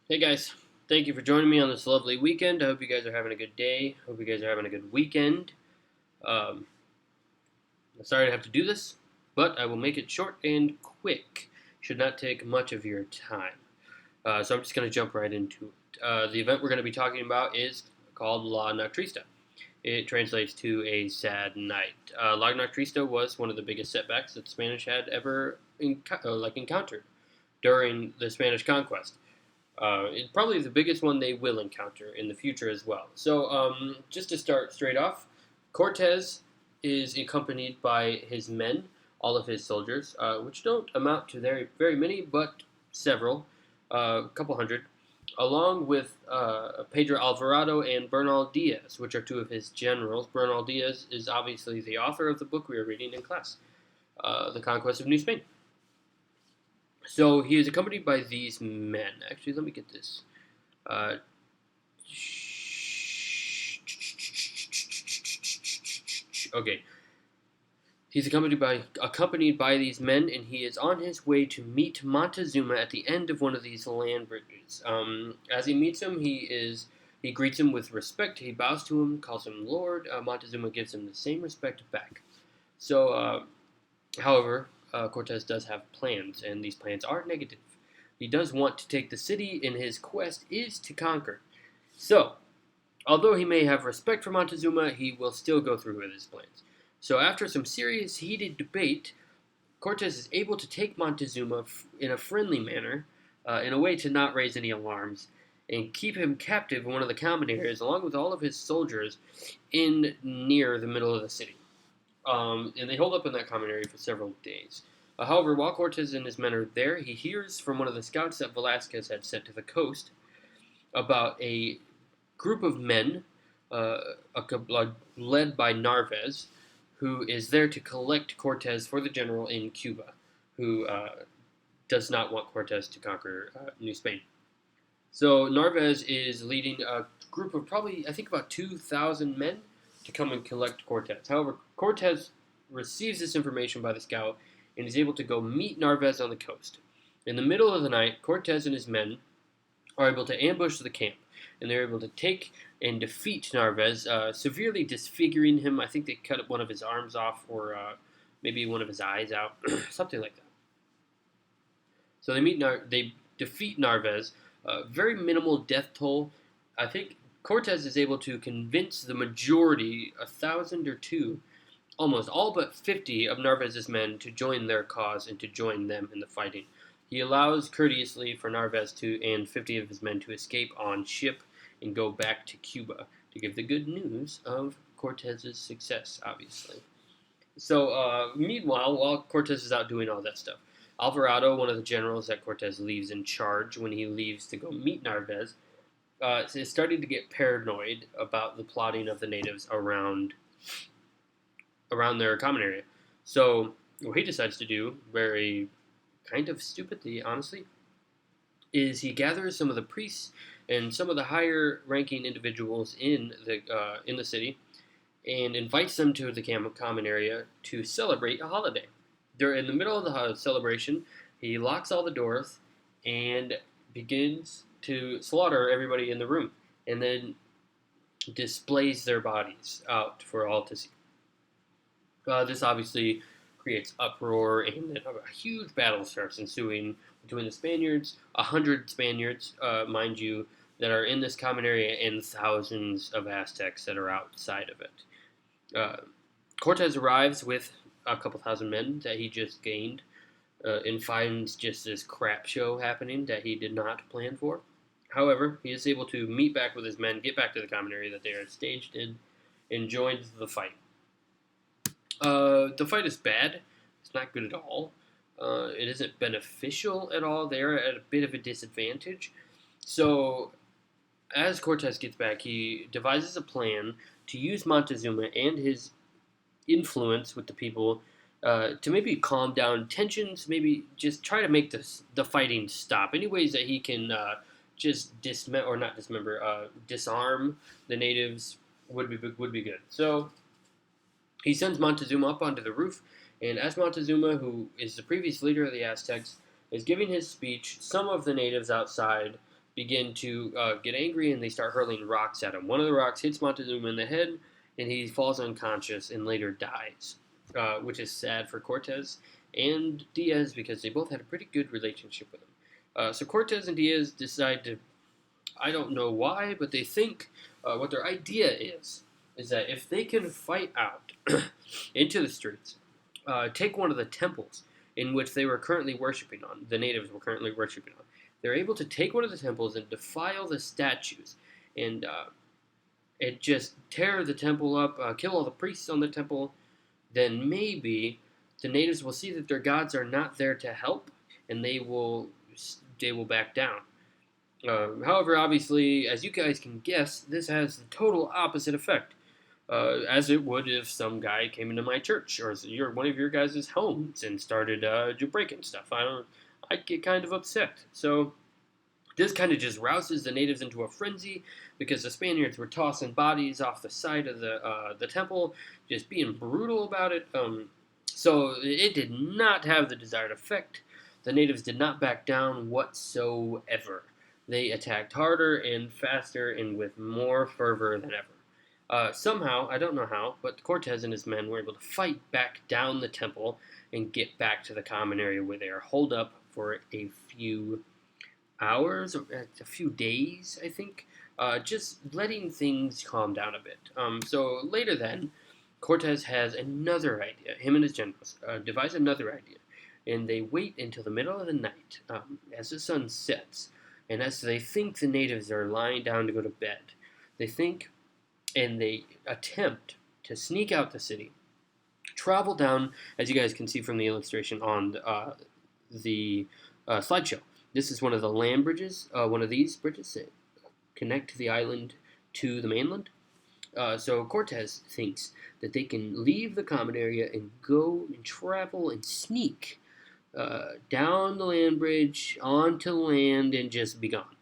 Hey guys, thank you for joining me on this lovely weekend. I hope you guys are having a good day. Hope you guys are having a good weekend. Um, I'm sorry to have to do this, but I will make it short and quick. Should not take much of your time. So I'm just going to jump right into it. The event we're going to be talking about is called La Noctrista. It translates to a sad night. La Noctrista was one of the biggest setbacks that the Spanish had ever encountered during the Spanish conquest. It's probably the biggest one they will encounter in the future as well. So, just to start straight off, Cortez is accompanied by his men, all of his soldiers, which don't amount to very many, but several, a couple hundred, along with Pedro Alvarado and Bernal Diaz, which are two of his generals. Bernal Diaz is obviously the author of the book we are reading in class, The Conquest of New Spain. So he is accompanied by these men. Actually, let me get this. Uh, okay, he's accompanied by these men, and he is on his way to meet Montezuma at the end of one of these land bridges. As he meets him, he greets him with respect. He bows to him, calls him Lord. Montezuma gives him the same respect back. So, however, Cortez does have plans, and these plans are negative. He does want to take the city, and his quest is to conquer. So, although he may have respect for Montezuma, he will still go through with his plans. So, after some serious, heated debate, Cortez is able to take Montezuma in a friendly manner, in a way to not raise any alarms, and keep him captive in one of the common areas, along with all of his soldiers, in near the middle of the city. And they hold up in that common area for several days. However, while Cortez and his men are there, he hears from one of the scouts that Velasquez had sent to the coast about a group of men, uh, led by Narvaez, who is there to collect Cortez for the general in Cuba, who does not want Cortez to conquer New Spain. So Narvaez is leading a group of probably, I think, about 2,000 men to come and collect Cortez. However, Cortez receives this information by the scout and is able to go meet Narvaez on the coast. In the middle of the night, Cortez and his men are able to ambush the camp, and they're able to take and defeat Narvaez, severely disfiguring him. I think they cut one of his arms off, or maybe one of his eyes out, something like that. So they defeat Narvaez. Very minimal death toll. I think Cortez is able to convince the majority, 1,000 or 2, almost all but 50 of Narvaez's men to join their cause and to join them in the fighting. He allows courteously for Narvaez and 50 of his men to escape on ship and go back to Cuba to give the good news of Cortez's success, obviously. So, meanwhile, while Cortez is out doing all that stuff, Alvarado, one of the generals that Cortez leaves in charge when he leaves to go meet Narvaez, is starting to get paranoid about the plotting of the natives around their common area. So, what he decides to do, very kind of stupidly, honestly, is he gathers some of the priests and some of the higher ranking individuals in the city and invites them to the common area to celebrate a holiday. They're in the middle of the celebration. He locks all the doors and begins to slaughter everybody in the room, and then displays their bodies out for all to see. This obviously creates uproar, and then a huge battle starts ensuing between the Spaniards, 100 Spaniards, mind you, that are in this common area, and thousands of Aztecs that are outside of it. Cortez arrives with a couple thousand men that he just gained, and finds just this crap show happening that he did not plan for. However, he is able to meet back with his men, get back to the common area that they are staged in, and joins the fight. The fight is bad. It's not good at all. It isn't beneficial at all. They're at a bit of a disadvantage. So, as Cortez gets back, he devises a plan to use Montezuma and his influence with the people to maybe calm down tensions, maybe just try to make the fighting stop. Any ways that he can just disarm the natives would be good. So he sends Montezuma up onto the roof, and as Montezuma, who is the previous leader of the Aztecs, is giving his speech, some of the natives outside begin to get angry, and they start hurling rocks at him. One of the rocks hits Montezuma in the head, and he falls unconscious and later dies, which is sad for Cortez and Diaz because they both had a pretty good relationship with him. So Cortez and Diaz decide to, I don't know why, but they think what their idea is that if they can fight out into the streets, take one of the temples in which they were currently worshiping on, the natives were currently worshiping on, they're able to take one of the temples and defile the statues and just tear the temple up, kill all the priests on the temple, then maybe the natives will see that their gods are not there to help, and they will back down. However, obviously, as you guys can guess, this has the total opposite effect, as it would if some guy came into my church or one of your guys' homes and started breaking stuff. I'd get kind of upset. So this kind of just rouses the natives into a frenzy because the Spaniards were tossing bodies off the side of the temple, just being brutal about it. So it did not have the desired effect. The natives did not back down whatsoever. They attacked harder and faster and with more fervor than ever. Somehow, I don't know how, but Cortez and his men were able to fight back down the temple and get back to the common area where they are holed up for a few hours, or a few days, I think, just letting things calm down a bit. So later then, Cortez has another idea. Him and his generals devise another idea, and they wait until the middle of the night as the sun sets, and as they think the natives are lying down to go to bed, they think and they attempt to sneak out the city, travel down, as you guys can see from the illustration on the slideshow. This is one of the land bridges, one of these bridges that connect the island to the mainland. So Cortez thinks that they can leave the common area and go and travel and sneak down the land bridge onto land and just be gone,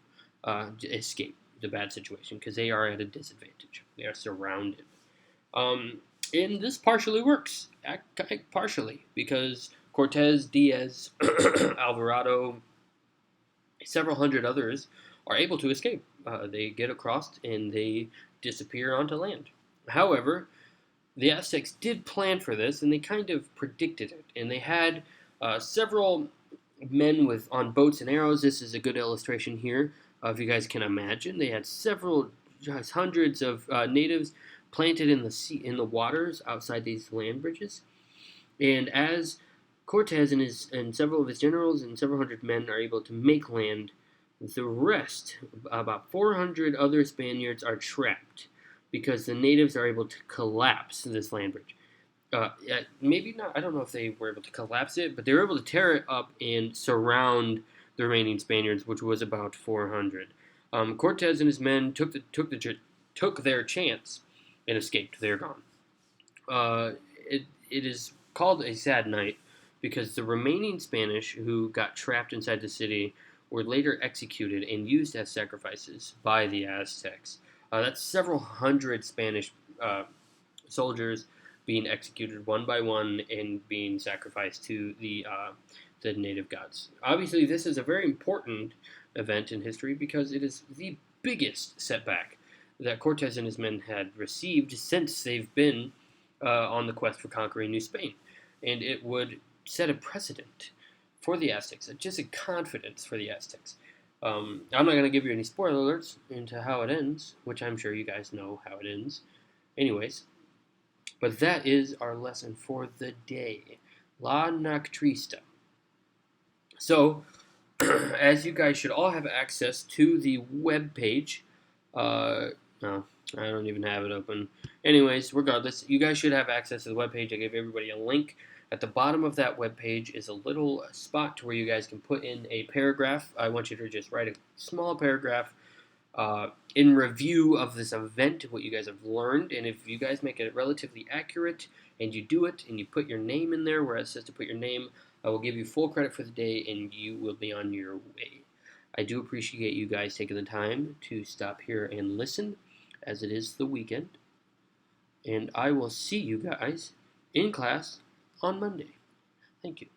escape the bad situation because they are at a disadvantage. They are surrounded. And this partially works, partially, because Cortez, Diaz, Alvarado, several hundred others are able to escape. They get across and they disappear onto land. However, the Aztecs did plan for this and they kind of predicted it. And they had several men on boats and arrows. This is a good illustration here. If you guys can imagine, they had hundreds of natives planted in the sea, in the waters outside these land bridges. And as Cortez and several of his generals and several hundred men are able to make land, the rest, about 400 other Spaniards, are trapped because the natives are able to collapse this land bridge. Maybe not, I don't know if they were able to collapse it, but they were able to tear it up and surround the remaining Spaniards, which was about 400. Cortez and his men took their chance and escaped. They're gone. It is called a sad night because the remaining Spanish who got trapped inside the city were later executed and used as sacrifices by the Aztecs. That's several hundred Spanish soldiers being executed one by one and being sacrificed to the native gods. Obviously, this is a very important event in history because it is the biggest setback that Cortez and his men had received since they've been on the quest for conquering New Spain. And it would set a precedent for the Aztecs, just a confidence for the Aztecs. I'm not going to give you any spoiler alerts into how it ends, which I'm sure you guys know how it ends. Anyways, but that is our lesson for the day. La Noctrista. So, as you guys should all have access to the web page, no, I don't even have it open. Anyways, regardless, you guys should have access to the web page. I gave everybody a link. At the bottom of that web page is a little spot where you guys can put in a paragraph. I want you to just write a small paragraph in review of this event, what you guys have learned, and if you guys make it relatively accurate and you do it and you put your name in there where it says to put your name, I will give you full credit for the day and you will be on your way. I do appreciate you guys taking the time to stop here and listen, as it is the weekend, and I will see you guys in class on Monday. Thank you.